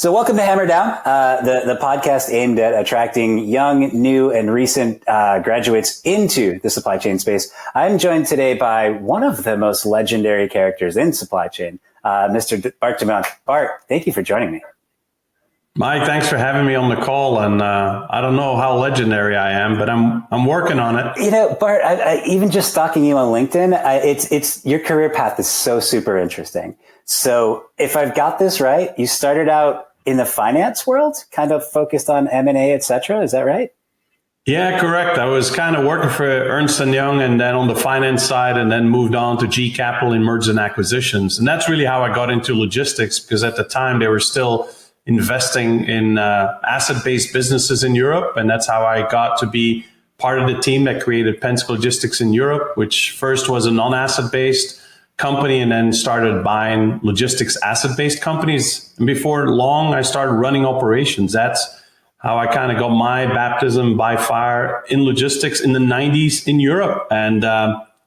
So welcome to HammerDown, the podcast aimed at attracting young, new, and recent graduates into the supply chain space. I'm joined today by one of the most legendary characters in supply chain, Mr. Bart De Muynck. Bart, thank you for joining me. Mike, thanks for having me on the call. And I don't know how legendary I am, but I'm working on it. You know, Bart, I even just stalking you on LinkedIn, it's your career path is so super interesting. So if I've got this right, you started out in the finance world, kind of focused on M&A, et cetera. Is that right? Yeah, correct. I was kind of working for Ernst & Young and then on the finance side, and then moved on to G Capital in mergers and acquisitions. And that's really how I got into logistics, because at the time they were still investing in asset-based businesses in Europe. And that's how I got to be part of the team that created PepsiCo Logistics in Europe, which first was a non-asset-based company and then started buying logistics asset-based companies. And before long, I started running operations. That's how I kind of got my baptism by fire in logistics in the 90s in Europe, and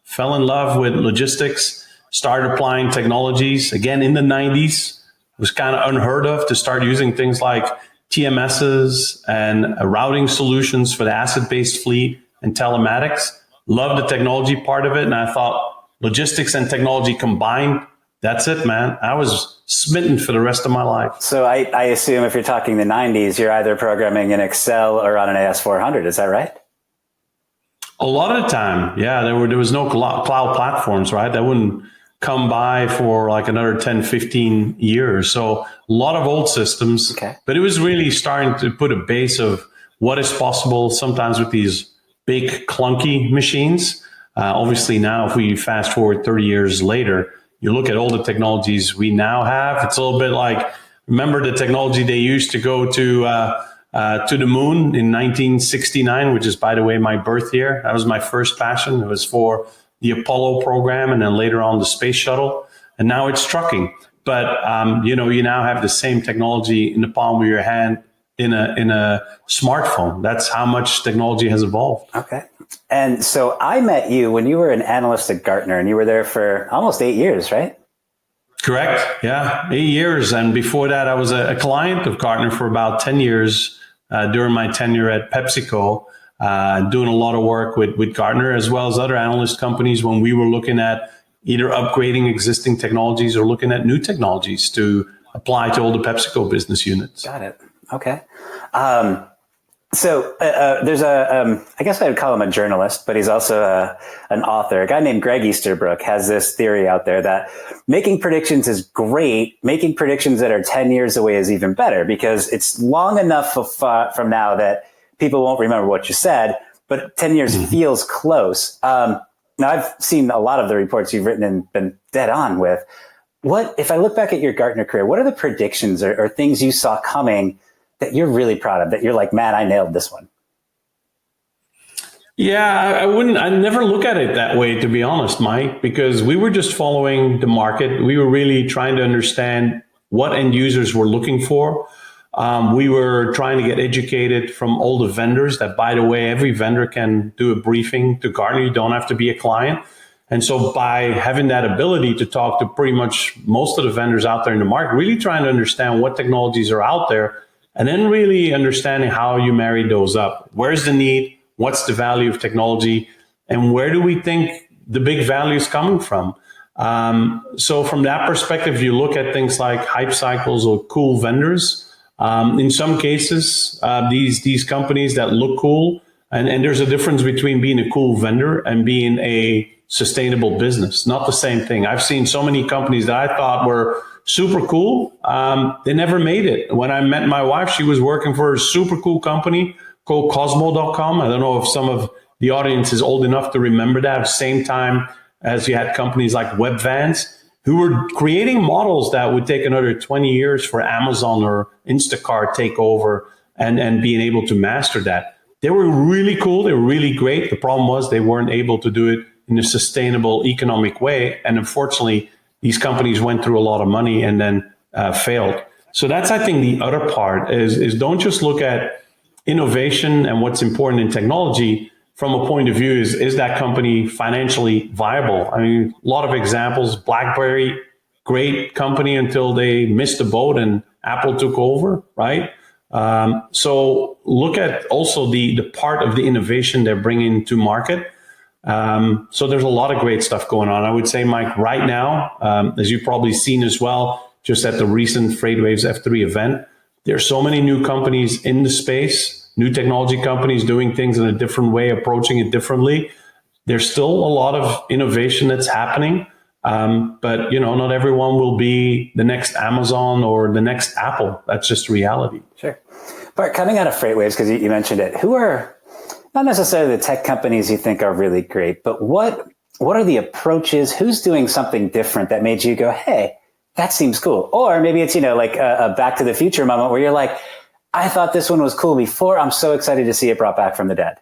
fell in love with logistics, started applying technologies again in the 90s. It was kind of unheard of to start using things like TMSs and routing solutions for the asset-based fleet and telematics. Loved the technology part of it. And I thought logistics and technology combined, that's it, man. I was smitten for the rest of my life. So I assume if you're talking the 90s, you're either programming in Excel or on an AS400. Is that right? A lot of the time, yeah. There was no cloud platforms, right? That wouldn't come by for like another 10, 15 years. So a lot of old systems, okay. But it was really starting to put a base of what is possible sometimes with these big clunky machines. Obviously now, if we fast forward 30 years later, you look at all the technologies we now have. It's a little bit like, remember the technology they used to go to the moon in 1969, which is, by the way, my birth year. That was my first passion. It was for the Apollo program, and then later on the space shuttle. And now it's trucking. But, you now have the same technology in the palm of your hand in a smartphone. That's how much technology has evolved. Okay. And so I met you when you were an analyst at Gartner, and you were there for almost 8 years, right? Correct. Yeah, 8 years. And before that, I was a client of Gartner for about 10 years during my tenure at PepsiCo, doing a lot of work with Gartner as well as other analyst companies when we were looking at either upgrading existing technologies or looking at new technologies to apply to all the PepsiCo business units. Got it. Okay. So there's I guess I would call him a journalist, but he's also an author. A guy named Greg Easterbrook has this theory out there that making predictions is great. Making predictions that are 10 years away is even better, because it's long enough from now that people won't remember what you said, but 10 years feels close. Now, I've seen a lot of the reports you've written and been dead on with. What, if I look back at your Gartner career, what are the predictions or things you saw coming that you're really proud of, that you're like, man, I nailed this one? Yeah, I never look at it that way, to be honest, Mike, because we were just following the market. We were really trying to understand what end users were looking for. We were trying to get educated from all the vendors that, by the way, every vendor can do a briefing to Gartner. You don't have to be a client. And so by having that ability to talk to pretty much most of the vendors out there in the market, really trying to understand what technologies are out there, and then really understanding how you marry those up. Where's the need? What's the value of technology? And where do we think the big value is coming from? So from that perspective, you look at things like hype cycles or cool vendors. In some cases, these companies that look cool, and there's a difference between being a cool vendor and being a sustainable business. Not the same thing. I've seen so many companies that I thought were super cool. They never made it. When I met my wife, she was working for a super cool company called Cosmo.com. I don't know if some of the audience is old enough to remember that. At the same time as you had companies like Webvans, who were creating models that would take another 20 years for Amazon or Instacart take over and being able to master that. They were really cool. They were really great. The problem was they weren't able to do it in a sustainable economic way. And unfortunately, these companies went through a lot of money and then failed. So that's, I think, the other part is don't just look at innovation and what's important in technology from a point of view is that company financially viable? I mean, a lot of examples, BlackBerry, great company until they missed the boat and Apple took over, right? So look at also the part of the innovation they're bringing to market. So there's a lot of great stuff going on. I would say, Mike, right now, as you've probably seen as well, just at the recent FreightWaves F3 event, there's so many new companies in the space, new technology companies doing things in a different way, approaching it differently. There's still a lot of innovation that's happening. But, not everyone will be the next Amazon or the next Apple. That's just reality. Sure. Bart, coming out of FreightWaves, because you mentioned it, who are not necessarily the tech companies you think are really great, but what are the approaches? Who's doing something different that made you go, hey, that seems cool? Or maybe it's, like a Back to the Future moment where you're like, I thought this one was cool before. I'm so excited to see it brought back from the dead.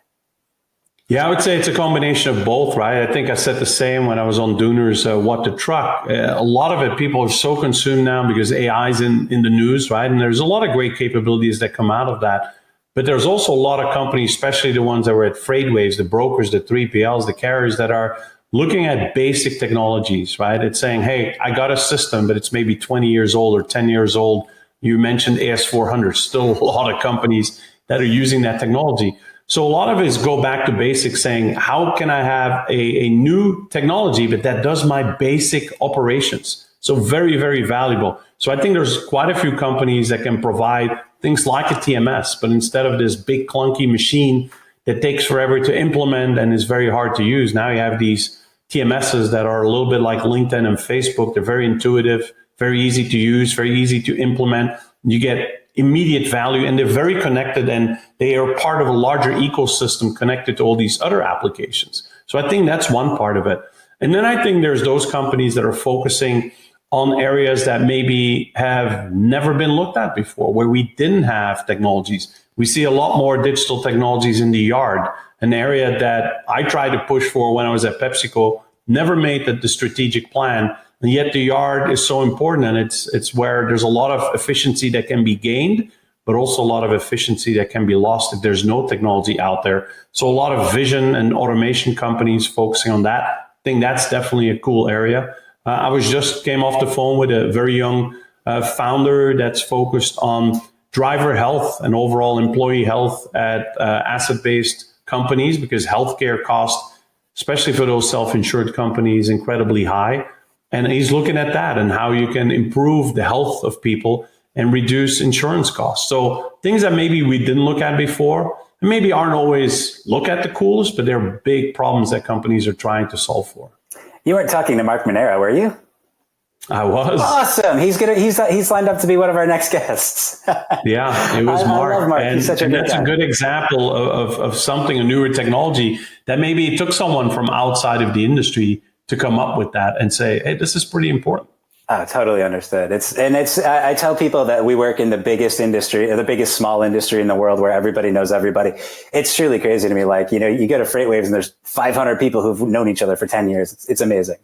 Yeah, I would say it's a combination of both, right? I think I said the same when I was on Dooner's What the Truck. A lot of it, people are so consumed now because AI is in the news, right? And there's a lot of great capabilities that come out of that. But there's also a lot of companies, especially the ones that were at FreightWaves, the brokers, the 3PLs, the carriers that are looking at basic technologies, right? It's saying, hey, I got a system, but it's maybe 20 years old or 10 years old. You mentioned AS400, still a lot of companies that are using that technology. So a lot of it is go back to basics, saying, how can I have a new technology, but that does my basic operations? So very, very valuable. So I think there's quite a few companies that can provide things like a TMS, but instead of this big clunky machine that takes forever to implement and is very hard to use, now you have these TMSs that are a little bit like LinkedIn and Facebook. They're very intuitive, very easy to use, very easy to implement. You get immediate value, and they're very connected, and they are part of a larger ecosystem connected to all these other applications. So I think that's one part of it. And then I think there's those companies that are focusing on areas that maybe have never been looked at before, where we didn't have technologies. We see a lot more digital technologies in the yard, an area that I tried to push for when I was at PepsiCo, never made the strategic plan. And yet the yard is so important, and it's where there's a lot of efficiency that can be gained, but also a lot of efficiency that can be lost if there's no technology out there. So a lot of vision and automation companies focusing on that. I think that's definitely a cool area. I came off the phone with a very young founder that's focused on driver health and overall employee health at asset-based companies, because healthcare costs, especially for those self-insured companies, incredibly high. And he's looking at that and how you can improve the health of people and reduce insurance costs. So things that maybe we didn't look at before, and maybe aren't always look at the coolest, but they're big problems that companies are trying to solve for. You weren't talking to Mark Monero, were you? I was. Awesome. He's lined up to be one of our next guests. Yeah, it was Mark. I love Mark. And, he's such a good that's guy. A good example of something, a newer technology that maybe it took someone from outside of the industry to come up with that and say, hey, this is pretty important. Oh, totally understood. I tell people that we work in the biggest industry, or the biggest small industry in the world, where everybody knows everybody. It's truly crazy to me. Like, you go to FreightWaves and there's 500 people who've known each other for 10 years. It's amazing.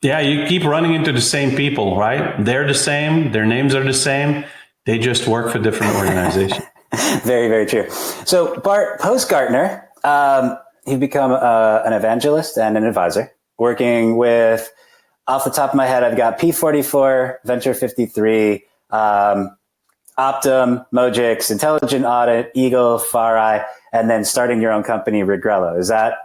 Yeah, you keep running into the same people, right? They're the same. Their names are the same. They just work for different organizations. Very, very true. So Bart, post Gartner, you've become an evangelist and an advisor, working with, off the top of my head, I've got P44, Venture 53, Optum, Mojix, Intelligent Audit, Eagle, FarEye, and then starting your own company, Regrello. Is that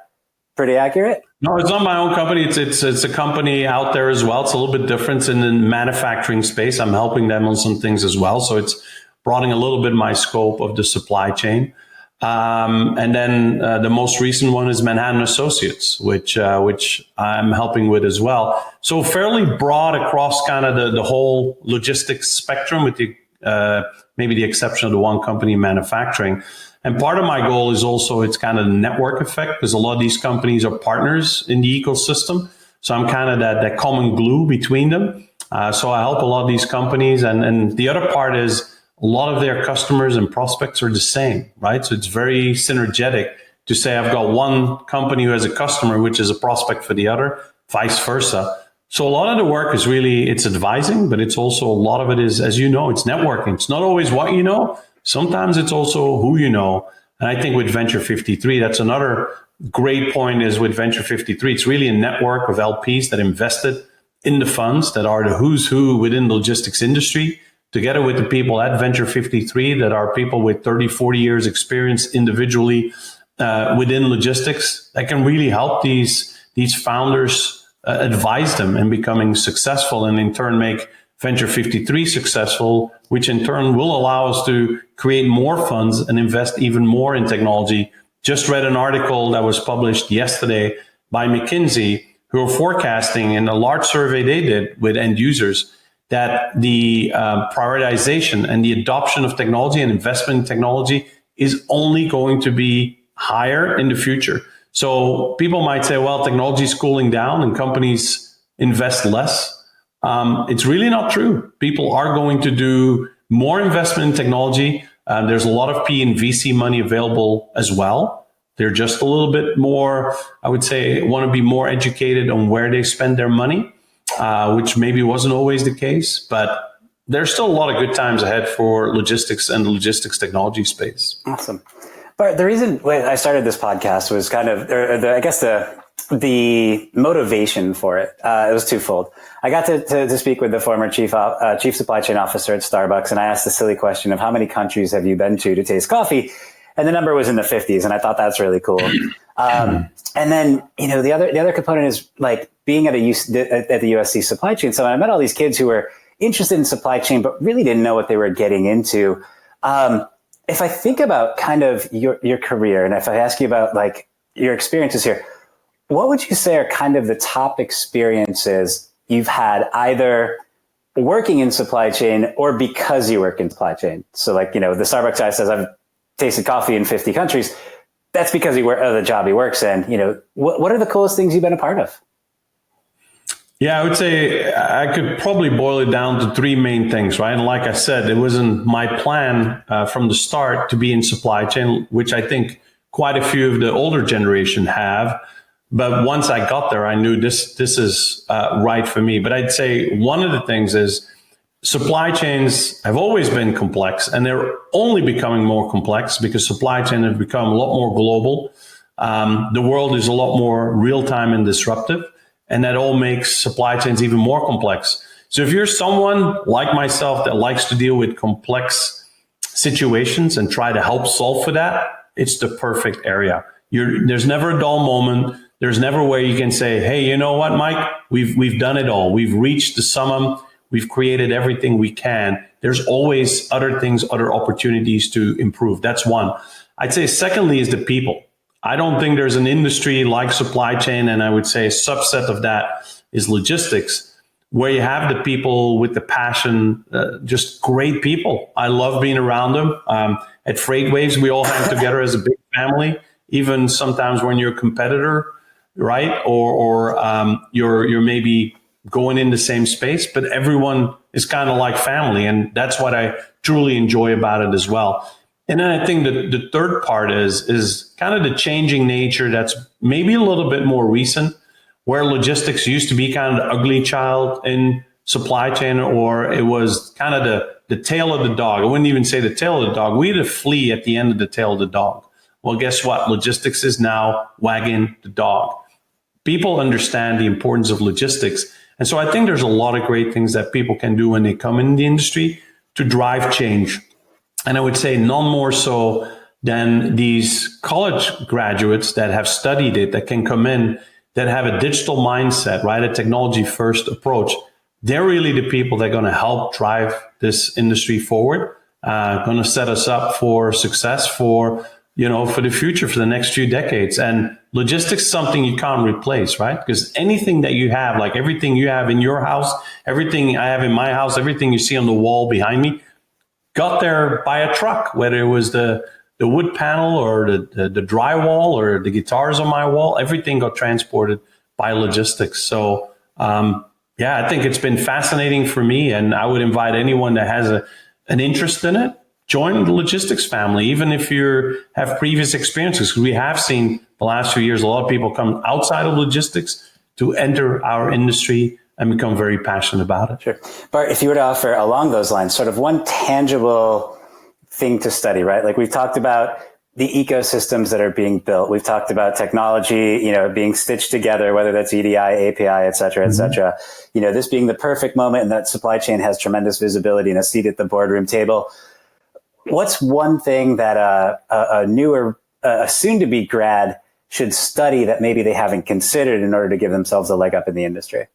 pretty accurate? No, it's not my own company. It's a company out there as well. It's a little bit different in the manufacturing space. I'm helping them on some things as well. So it's broadening a little bit my scope of the supply chain. And then the most recent one is Manhattan Associates, which I'm helping with as well. So fairly broad across kind of the whole logistics spectrum, with the maybe the exception of the one company manufacturing. And part of my goal is also, it's kind of the network effect, because a lot of these companies are partners in the ecosystem. So I'm kind of that common glue between them. So I help a lot of these companies. And the other part is, a lot of their customers and prospects are the same, right? So it's very synergetic to say, I've got one company who has a customer, which is a prospect for the other, vice versa. So a lot of the work is really, it's advising, but it's also, a lot of it is, as you know, it's networking. It's not always what you know. Sometimes it's also who you know. And I think with Venture 53, that's another great point, is with Venture 53, it's really a network of LPs that invested in the funds that are the who's who within the logistics industry, together with the people at Venture 53 that are people with 30, 40 years experience individually within logistics, that can really help these founders advise them in becoming successful, and in turn make Venture 53 successful, which in turn will allow us to create more funds and invest even more in technology. Just read an article that was published yesterday by McKinsey, who are forecasting in a large survey they did with end users that the prioritization and the adoption of technology and investment in technology is only going to be higher in the future. So people might say, well, technology is cooling down and companies invest less. It's really not true. People are going to do more investment in technology. There's a lot of P and VC money available as well. They're just a little bit more, I would say, want to be more educated on where they spend their money, which maybe wasn't always the case. But there's still a lot of good times ahead for logistics and the logistics technology space. Awesome. But the reason I started this podcast was kind of, the motivation for it. It was twofold. I got to speak with the former chief supply chain officer at Starbucks, and I asked the silly question of how many countries have you been to taste coffee? And the number was in the 50s, and I thought that's really cool. And then, the other component is like being at the USC supply chain. So I met all these kids who were interested in supply chain, but really didn't know what they were getting into. If I think about kind of your career, and if I ask you about like your experiences here, what would you say are kind of the top experiences you've had either working in supply chain or because you work in supply chain? So like, the Starbucks guy says, I've tasted coffee in 50 countries. That's because the job he works in. What are the coolest things you've been a part of? Yeah, I would say I could probably boil it down to three main things, right? And like I said, it wasn't my plan from the start to be in supply chain, which I think quite a few of the older generation have. But once I got there, I knew this is right for me. But I'd say one of the things is supply chains have always been complex, and they're only becoming more complex because supply chain has become a lot more global. The world is a lot more real-time and disruptive, and that all makes supply chains even more complex. So if you're someone like myself that likes to deal with complex situations and try to help solve for that, it's the perfect area. There's never a dull moment. There's never where you can say, hey, you know what, Mike, we've done it all. We've reached the summum. We've created everything we can. There's always other things, other opportunities to improve. That's one. I'd say secondly is the people. I don't think there's an industry like supply chain, and I would say a subset of that is logistics, where you have the people with the passion, just great people. I love being around them. At Freight Waves, we all hang together as a big family, even sometimes when you're a competitor, right? Or you're maybe going in the same space, but everyone is kind of like family. And that's what I truly enjoy about it as well. And then I think that the third part is kind of the changing nature that's maybe a little bit more recent, where logistics used to be kind of the ugly child in supply chain, or it was kind of the tail of the dog. I wouldn't even say the tail of the dog. We had a flea at the end of the tail of the dog. Well, guess what? Logistics is now wagging the dog. People understand the importance of logistics. And so I think there's a lot of great things that people can do when they come in the industry to drive change. And I would say none more so than these college graduates that have studied it, that can come in, that have a digital mindset, right? A technology first approach. They're really the people that are going to help drive this industry forward, going to set us up for success for the future, for the next few decades. And logistics is something you can't replace, right? Because anything that you have, like everything you have in your house, everything I have in my house, everything you see on the wall behind me, got there by a truck, whether it was the wood panel or the drywall or the guitars on my wall, everything got transported by logistics. So, I think it's been fascinating for me, and I would invite anyone that has an interest in it, join the logistics family, even if you have previous experiences, because we have seen the last few years, a lot of people come outside of logistics to enter our industry and become very passionate about it. Sure. Bart, if you were to offer along those lines, sort of one tangible thing to study, right? Like we've talked about the ecosystems that are being built. We've talked about technology, being stitched together, whether that's EDI, API, et cetera, et cetera. This being the perfect moment, and that supply chain has tremendous visibility and a seat at the boardroom table. What's one thing that a newer, soon-to-be grad should study that maybe they haven't considered in order to give themselves a leg up in the industry?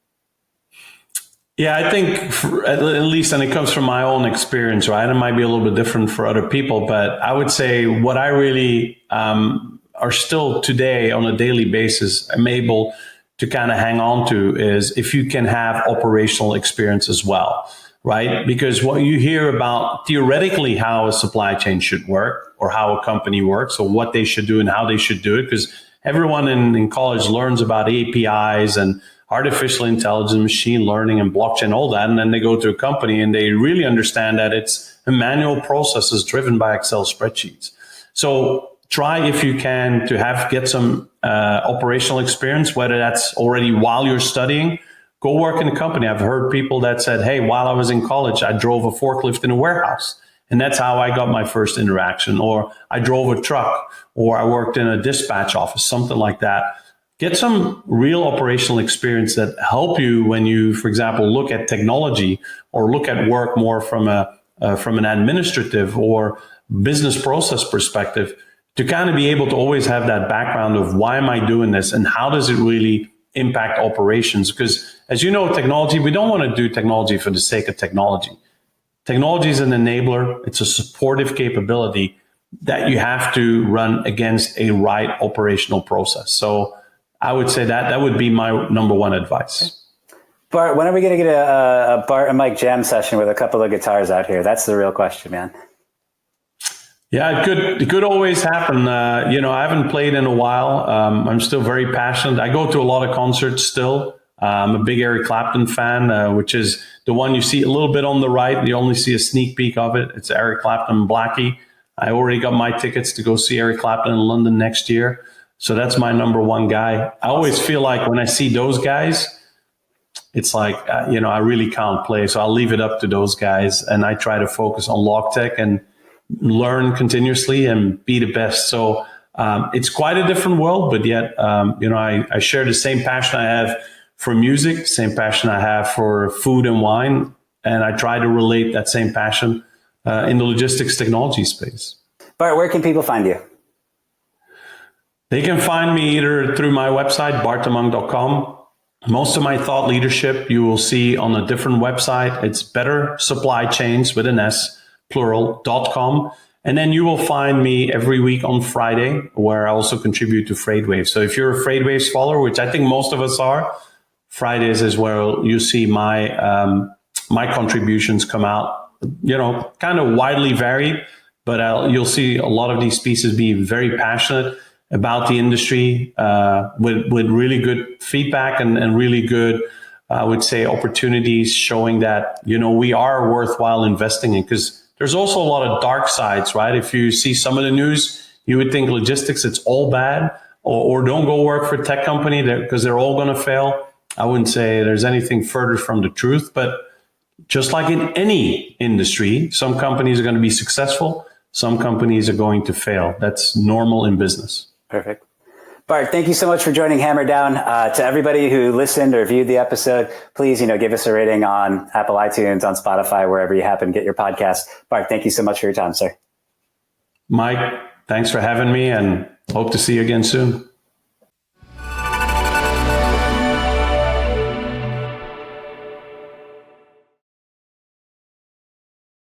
Yeah, I think at least, and it comes from my own experience, right? It might be a little bit different for other people, but I would say what I really are still today on a daily basis, I'm able to kind of hang on to is if you can have operational experience as well, right? Because what you hear about theoretically how a supply chain should work or how a company works or what they should do and how they should do it, because everyone in college learns about APIs and artificial intelligence, machine learning, and blockchain, all that. And then they go to a company and they really understand that it's a manual processes driven by Excel spreadsheets. So try, if you can, to get some operational experience, whether that's already while you're studying. Go work in a company. I've heard people that said, hey, while I was in college, I drove a forklift in a warehouse. And that's how I got my first interaction. Or I drove a truck, or I worked in a dispatch office, something like that. Get some real operational experience that help you when you, for example, look at technology or look at work more from an administrative or business process perspective, to kind of be able to always have that background of why am I doing this and how does it really impact operations? Because as you know, technology, we don't want to do technology for the sake of technology. Technology is an enabler. It's a supportive capability that you have to run against a right operational process. So I would say that would be my number one advice. Bart, when are we going to get a Bart and Muynck jam session with a couple of guitars out here? That's the real question, man. Yeah, it could always happen. I haven't played in a while. I'm still very passionate. I go to a lot of concerts still. I'm a big Eric Clapton fan, which is the one you see a little bit on the right. You only see a sneak peek of it. It's Eric Clapton Blackie. I already got my tickets to go see Eric Clapton in London next year. So that's my number one guy. I always feel like when I see those guys, it's like, I really can't play. So I'll leave it up to those guys. And I try to focus on LogTech and learn continuously and be the best. So it's quite a different world, but yet, I share the same passion I have for music, same passion I have for food and wine. And I try to relate that same passion in the logistics technology space. Bart, where can people find you? They can find me either through my website, bartdemuynck.com. Most of my thought leadership you will see on a different website. It's Better Supply Chains with an S, plural.com. And then you will find me every week on Friday, where I also contribute to FreightWaves. So if you're a FreightWaves follower, which I think most of us are, Fridays is where you see my contributions come out, kind of widely varied, but you'll see a lot of these pieces be very passionate about the industry, with really good feedback and really good, I would say, opportunities showing that, we are worthwhile investing in, because there's also a lot of dark sides, right? If you see some of the news, you would think logistics, it's all bad, or don't go work for a tech company because they're all going to fail. I wouldn't say there's anything further from the truth, but just like in any industry, some companies are going to be successful. Some companies are going to fail. That's normal in business. Perfect. Bart, thank you so much for joining HammerDown. To everybody who listened or viewed the episode, please, give us a rating on Apple iTunes, on Spotify, wherever you happen to get your podcast. Bart, thank you so much for your time, sir. Mike, thanks for having me, and hope to see you again soon.